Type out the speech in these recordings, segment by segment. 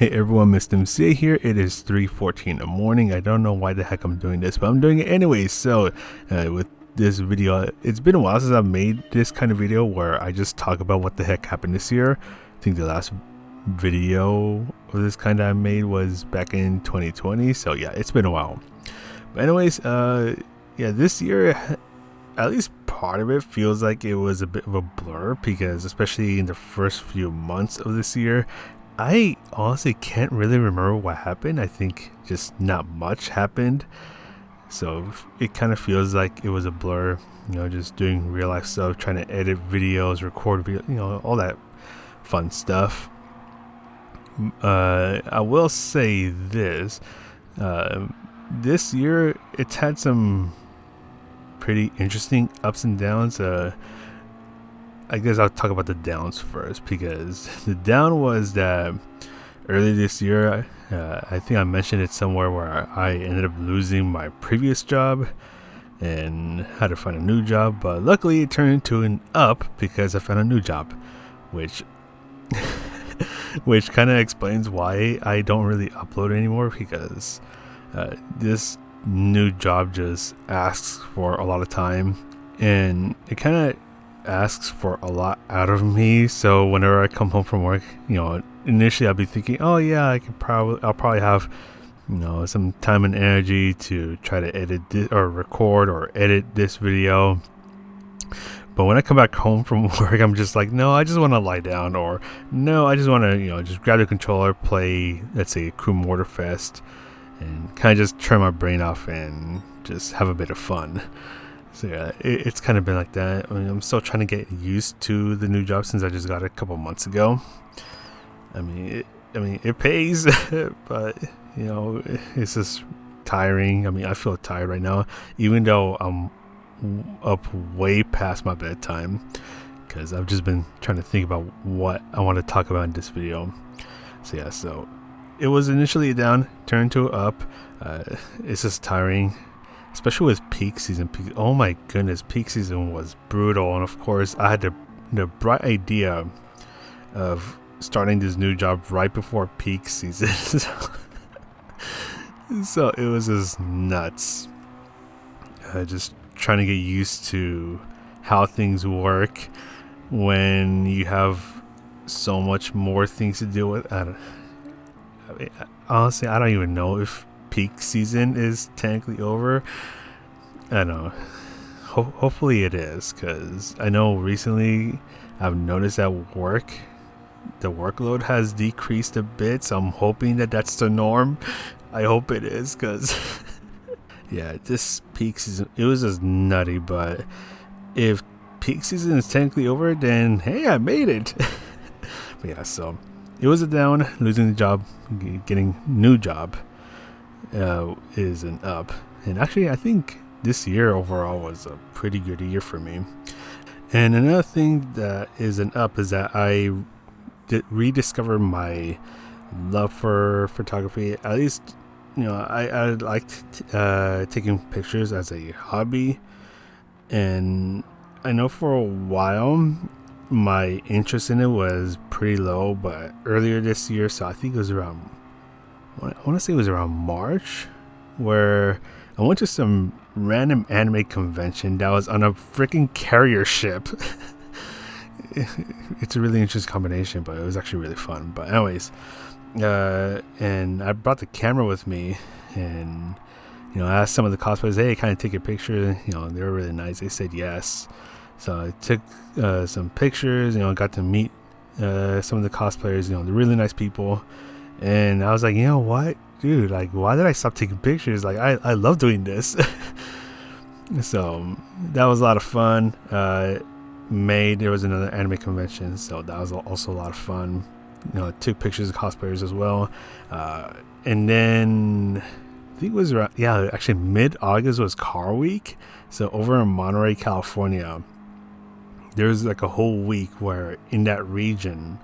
Hey everyone, Mr. MC here. It is 3:14 in the morning. I don't know why the heck I'm doing this, but I'm doing it anyway. So with this video, it's been a while since I've made this kind of video where I just talk about what the heck happened this year. I think the last video of this kind I made was back in 2020. So yeah, it's been a while. But anyways, yeah, this year, at least part of it feels like it was a bit of a blur, because especially in the first few months of this year, I honestly can't really remember what happened. I think just not much happened. So it kind of feels like it was a blur, just doing real life stuff, trying to edit videos, record video, all that fun stuff. I will say this, this year it's had some pretty interesting ups and downs. I guess I'll talk about the downs first, because the down was that early this year, I think I mentioned it somewhere, where I ended up losing my previous job and had to find a new job. But luckily it turned into an up because I found a new job, which which kind of explains why I don't really upload anymore, because this new job just asks for a lot of time, and it kind of asks for a lot out of me. So whenever I come home from work, initially I'll be thinking, oh yeah, I'll probably have some time and energy to try to edit this, or record or edit this video. But when I come back home from work, I'm just like, no, I just want to lie down, or no, I just want to just grab the controller, play, let's say, Crew Mortarfest, and kind of just turn my brain off and just have a bit of fun. So yeah, it's kind of been like that. I mean, I'm still trying to get used to the new job since I just got it a couple months ago. I mean, it pays, but it's just tiring. I mean, I feel tired right now, even though I'm up way past my bedtime, because I've just been trying to think about what I want to talk about in this video. So yeah, so it was initially down, turned to up. It's just tiring, especially with peak season. Oh my goodness, peak season was brutal. And of course, I had the bright idea of starting this new job right before peak season. So it was just nuts. Just trying to get used to how things work when you have so much more things to deal with. Honestly, I don't even know if peak season is technically over. I don't know. Hopefully it is, because I know recently I've noticed at work the workload has decreased a bit, so I'm hoping that that's the norm. I hope it is, because yeah, this peak season, it was just nutty. But if peak season is technically over, then hey, I made it. But yeah, so it was a down. Losing the job, getting new job is an up. And actually, I think this year overall was a pretty good year for me. And another thing that is an up is that I rediscovered my love for photography. At least, I liked taking pictures as a hobby. And I know for a while my interest in it was pretty low, but earlier this year, so I think it was around, I want to say it was around March, where I went to some random anime convention that was on a freaking carrier ship. It's a really interesting combination, but it was actually really fun. But anyways, and I brought the camera with me, and I asked some of the cosplayers, hey, can I take a picture? They were really nice. They said yes. So I took some pictures, got to meet some of the cosplayers. They're really nice people. And I was like, what, dude, like, why did I stop taking pictures? Like, I love doing this. So that was a lot of fun. There was another anime convention, so that was also a lot of fun. I took pictures of cosplayers as well. And then I think it was around, actually mid-August was Car Week. So over in Monterey, California, there was like a whole week where in that region,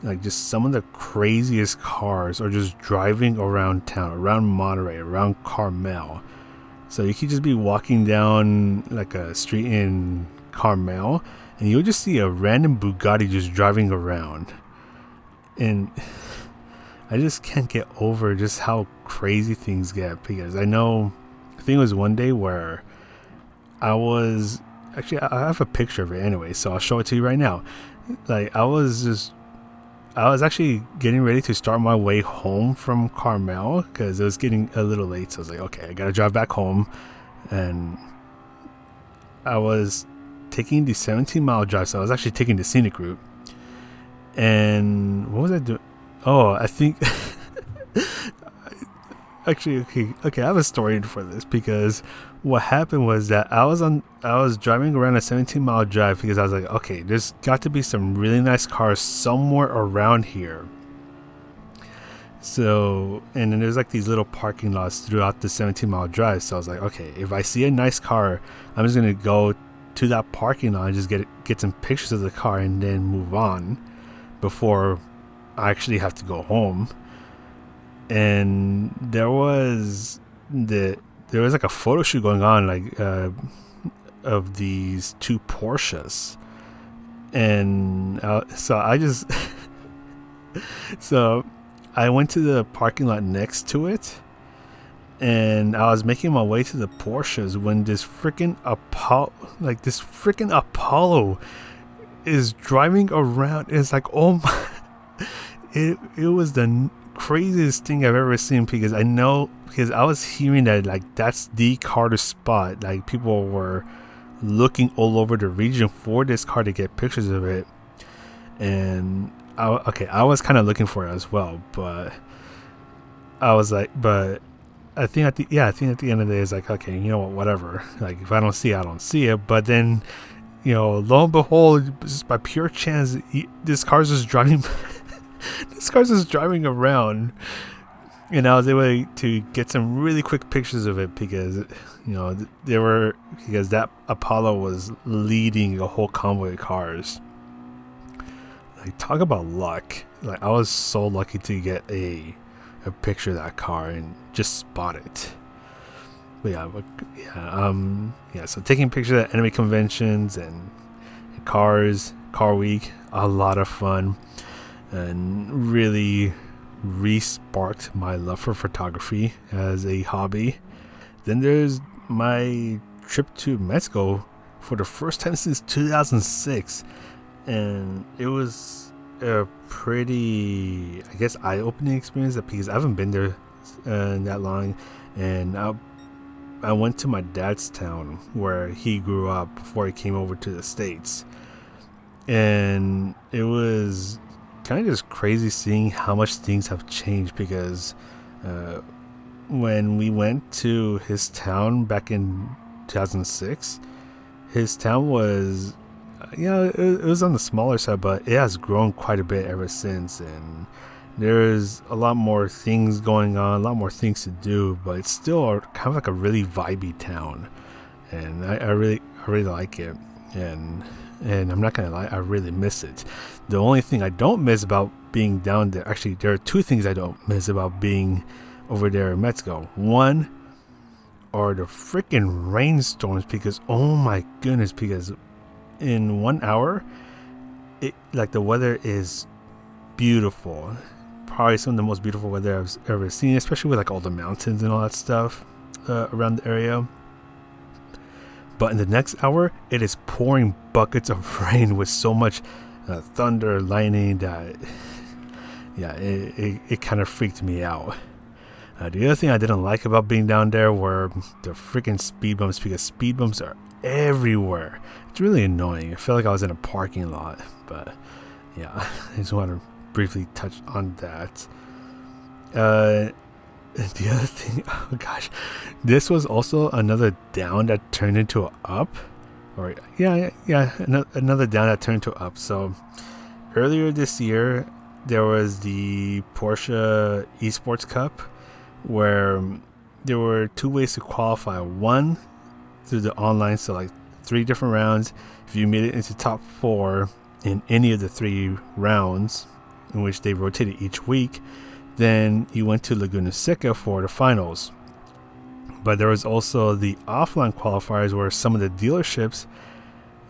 like, just some of the craziest cars are just driving around town, around Monterey, around Carmel. So you could just be walking down like a street in Carmel, and you'll just see a random Bugatti just driving around. And I just can't get over just how crazy things get, because I think it was one day where I was actually, I have a picture of it anyway, so I'll show it to you right now. Like I was actually getting ready to start my way home from Carmel because it was getting a little late. So I was like, okay, I gotta drive back home, and I was taking the 17-mile drive. So I was actually taking the scenic route. And what was I doing? Oh, I think actually, okay, I have a story for this, because what happened was that I was driving around a 17-mile drive because I was like, okay, there's got to be some really nice cars somewhere around here. So, and then there's like these little parking lots throughout the 17-mile drive. So I was like, okay, if I see a nice car, I'm just gonna go to that parking lot and just get some pictures of the car and then move on before I actually have to go home. And there was like a photo shoot going on, like of these two Porsches, and so I just so I went to the parking lot next to it, and I was making my way to the Porsches when this freaking Apollo is driving around. It's like, oh my, it was the craziest thing I've ever seen, because I was hearing that like that's the car to spot. Like people were looking all over the region for this car to get pictures of it, and I was kind of looking for it as well, but I was like, but I think at the end of the day, it's like, okay, you know what, whatever. Like if I don't see it, I don't see it. But then, lo and behold, just by pure chance, this car's just driving. This car's just driving around, and I was able to get some really quick pictures of it, because because that Apollo was leading a whole convoy of cars. Like, talk about luck. Like, I was so lucky to get a picture of that car and just spot it. But so taking pictures at enemy conventions and cars, car week, a lot of fun. And really re-sparked my love for photography as a hobby. Then there's my trip to Mexico for the first time since 2006, and it was a pretty, I guess, eye-opening experience, because I haven't been there that long. And I went to my dad's town where he grew up before he came over to the States, and it was kind of just crazy seeing how much things have changed, because when we went to his town back in 2006, his town was it was on the smaller side, but it has grown quite a bit ever since, and there's a lot more things going on, a lot more things to do, but it's still kind of like a really vibey town, and I really like it. And I'm not gonna lie, I really miss it. The only thing I don't miss about being down there, actually, there are two things I don't miss about being over there in Mexico. One are the freaking rainstorms, because oh my goodness, because in 1 hour, the weather is beautiful. Probably some of the most beautiful weather I've ever seen, especially with like all the mountains and all that stuff around the area. But in the next hour, it is pouring buckets of rain with so much thunder, lightning that, it kind of freaked me out. The other thing I didn't like about being down there were the freaking speed bumps, because speed bumps are everywhere. It's really annoying. I felt like I was in a parking lot, but yeah, I just want to briefly touch on that. The other thing, oh gosh, this was also another down that turned into an up, or another down that turned into up. So earlier this year, there was the Porsche Esports Cup, where there were two ways to qualify. One, through the online, so like 3 different rounds. If you made it into top 4 in any of the 3 rounds, in which they rotated each week, then you went to Laguna Seca for the finals. But there was also the offline qualifiers, where some of the dealerships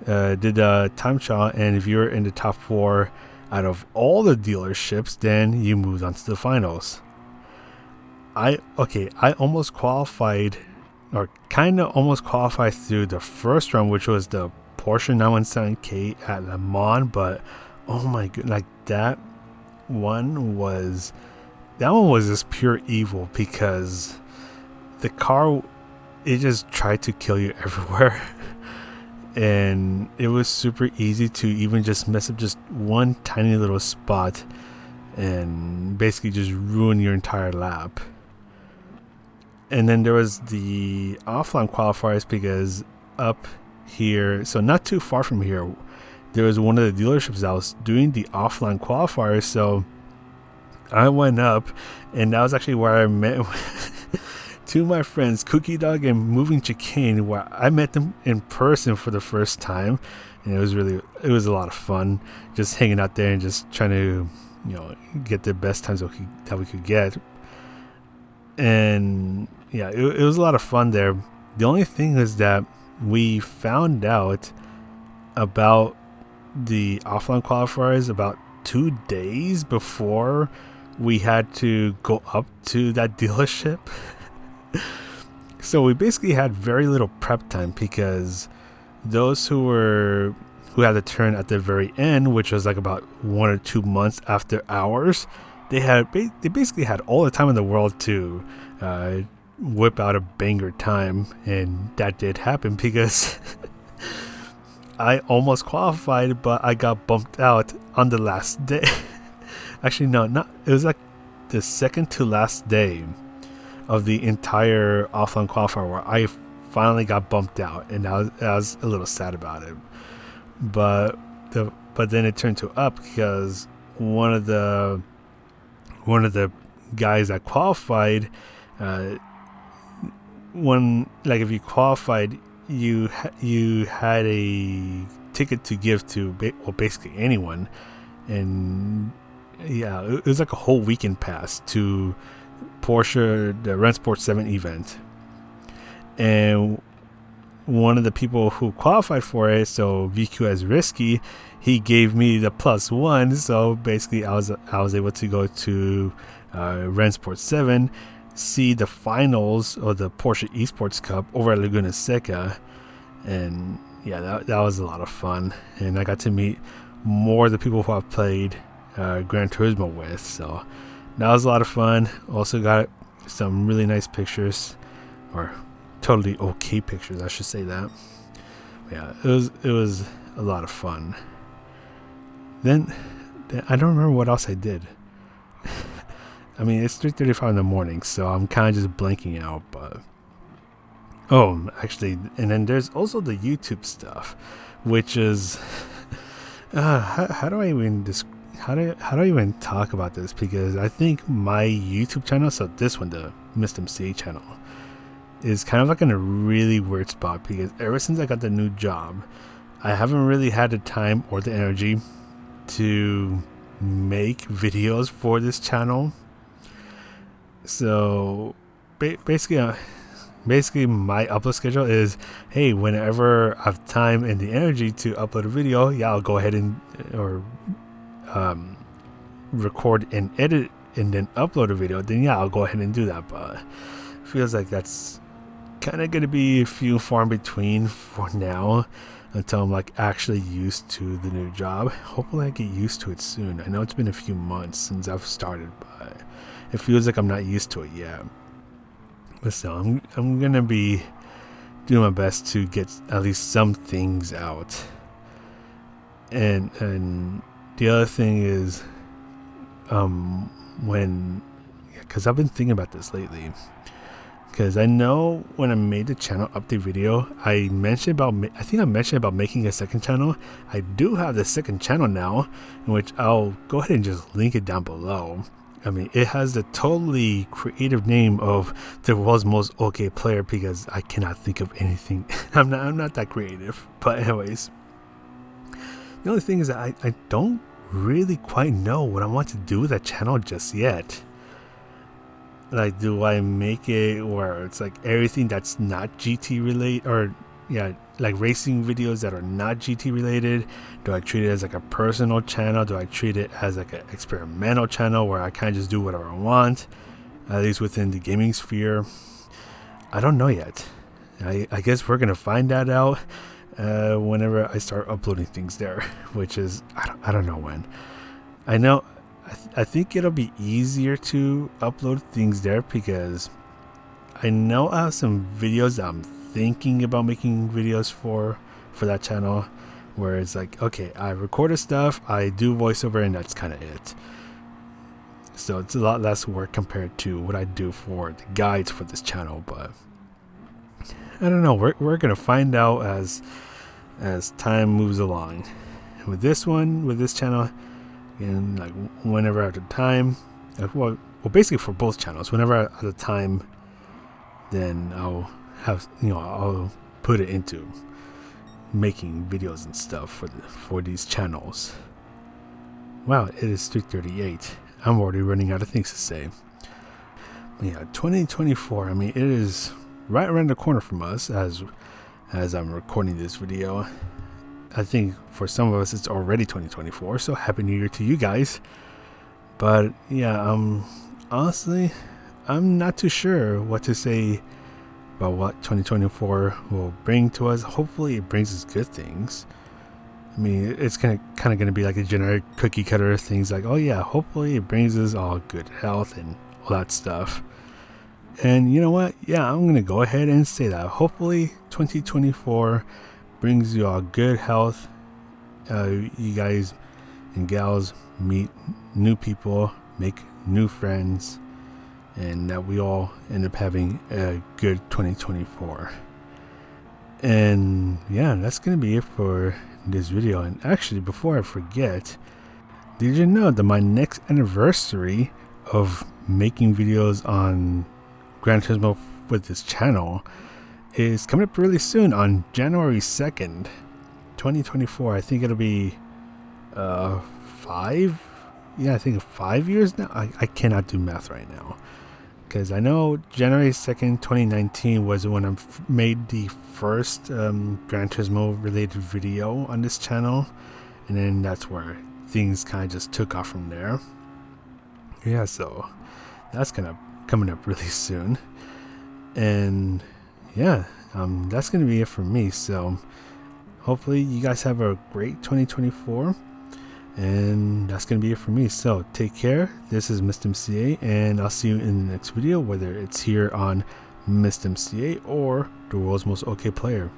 did a time trial, and if you're in the top 4 out of all the dealerships, then you moved on to the finals. I almost qualified, or kind of almost qualified through the first round, which was the Porsche 917K at Le Mans, but oh my god, like that one was just pure evil, because the car, it just tried to kill you everywhere. And it was super easy to even just mess up just one tiny little spot and basically just ruin your entire lap. And then there was the offline qualifiers, because up here, so not too far from here, there was one of the dealerships that was doing the offline qualifiers. So I went up, and that was actually where I met two of my friends, Cookie Dog and Moving Chicane, where I met them in person for the first time. And it was a lot of fun just hanging out there and just trying to, get the best times that we could get. And yeah, it was a lot of fun there. The only thing is that we found out about the offline qualifiers about 2 days before we had to go up to that dealership. So we basically had very little prep time, because those who had the turn at the very end, which was like about 1 or 2 months after ours, they basically had all the time in the world to whip out a banger time. And that did happen, because I almost qualified, but I got bumped out on the last day. Actually, no, it was like the second to last day of the entire offline qualifier, where I finally got bumped out, and I was a little sad about it. But then it turned to up, because one of the guys that qualified, if you qualified, you had a ticket to give to basically anyone. And yeah, it was like a whole weekend pass to Porsche, the Rennsport 7 event. And one of the people who qualified for it, so VQ as Risky, he gave me the +1. So basically I was able to go to Rennsport 7, see the finals of the Porsche Esports Cup over at Laguna Seca. And yeah, that was a lot of fun. And I got to meet more of the people who I've played Gran Turismo with. So that was a lot of fun. Also got some really nice pictures, or totally okay pictures, I should say that. Yeah, it was a lot of fun. Then I don't remember what else I did. I mean, it's 3:35 in the morning, so I'm kind of just blanking out. But actually, and then there's also the YouTube stuff, which is how do I even how do I even talk about this? Because I think my YouTube channel, so this one, the Mr. MC channel, is kind of like in a really weird spot, because ever since I got the new job, I haven't really had the time or the energy to make videos for this channel. So basically my upload schedule is, hey, whenever I have time and the energy to upload a video, I'll go ahead and record and edit and then upload a video. Then I'll go ahead and do that. But it feels like that's kind of going to be few and far in between for now, until I'm like actually used to the new job. Hopefully I get used to it soon. I know it's been a few months since I've started, but it feels like I'm not used to it yet. But still, I'm gonna be doing my best to get at least some things out. And the other thing is, because I've been thinking about this lately. Because I know when I made the channel update video, I mentioned about making a second channel. I do have the second channel now, in which I'll go ahead and just link it down below. I mean, it has the totally creative name of the world's most okay player, because I cannot think of anything. I'm not that creative. But anyways, the only thing is that I don't really quite know what I want to do with that channel just yet. Like, do I make it where it's like everything that's not GT related, or like racing videos that are not GT related? Do I treat it as like a personal channel? Do I treat it as like an experimental channel where I kind of just do whatever I want, at least within the gaming sphere? I don't know yet. I guess we're gonna find that out whenever I start uploading things there, which is I don't know when. I know I think it'll be easier to upload things there because I know I have some videos that I'm thinking about making videos for that channel, where it's like, okay, I recorded stuff, I do voiceover, and that's kind of it. So it's a lot less work compared to what I do for the guides for this channel. But I don't know, we're gonna find out as time moves along. With this channel, and like whenever at the time, well basically for both channels, whenever at the time, then I'll have, I'll put it into making videos and stuff for these channels. Wow, it is 3:38. I'm already running out of things to say. But yeah, 2024. I mean, it is right around the corner from us as I'm recording this video. I think for some of us it's already 2024. So happy New Year to you guys. But yeah, honestly, I'm not too sure what to say about what 2024 will bring to us. Hopefully it brings us good things. I mean, it's kind of going to be like a generic cookie cutter things like, oh yeah, hopefully it brings us all good health and all that stuff. And you know what? Yeah, I'm going to go ahead and say that. Hopefully 2024 brings you all good health. You guys and gals meet new people, make new friends, and that we all end up having a good 2024. And yeah, that's gonna be it for this video. And actually, before I forget, did you know that my next anniversary of making videos on Gran Turismo with this channel is coming up really soon, on January 2nd, 2024. I think it'll be 5 years now. I cannot do math right now, because I know January 2nd, 2019 was when I made the first Gran Turismo related video on this channel, and then that's where things kind of just took off from there. Yeah, so that's coming up really soon. And yeah, that's gonna be it for me. So hopefully you guys have a great 2024. And that's going to be it for me. So take care. This is Mr. MCA, and I'll see you in the next video, whether it's here on Mr. MCA or the world's most okay player.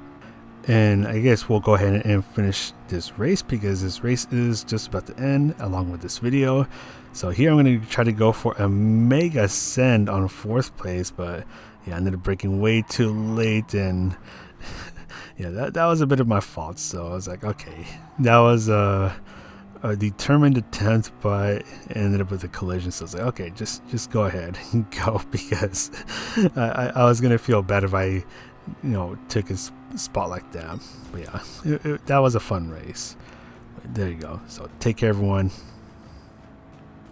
And I guess we'll go ahead and finish this race, because this race is just about to end along with this video. So here I'm going to try to go for a mega send on 4th place, but yeah, I ended up braking way too late, and yeah, that was a bit of my fault. So I was like, okay, that was a determined attempt, but ended up with a collision. So I was like, okay, just go ahead and go, because I was gonna feel bad if I took a spot like that. But yeah, that was a fun race. But there you go. So take care, everyone.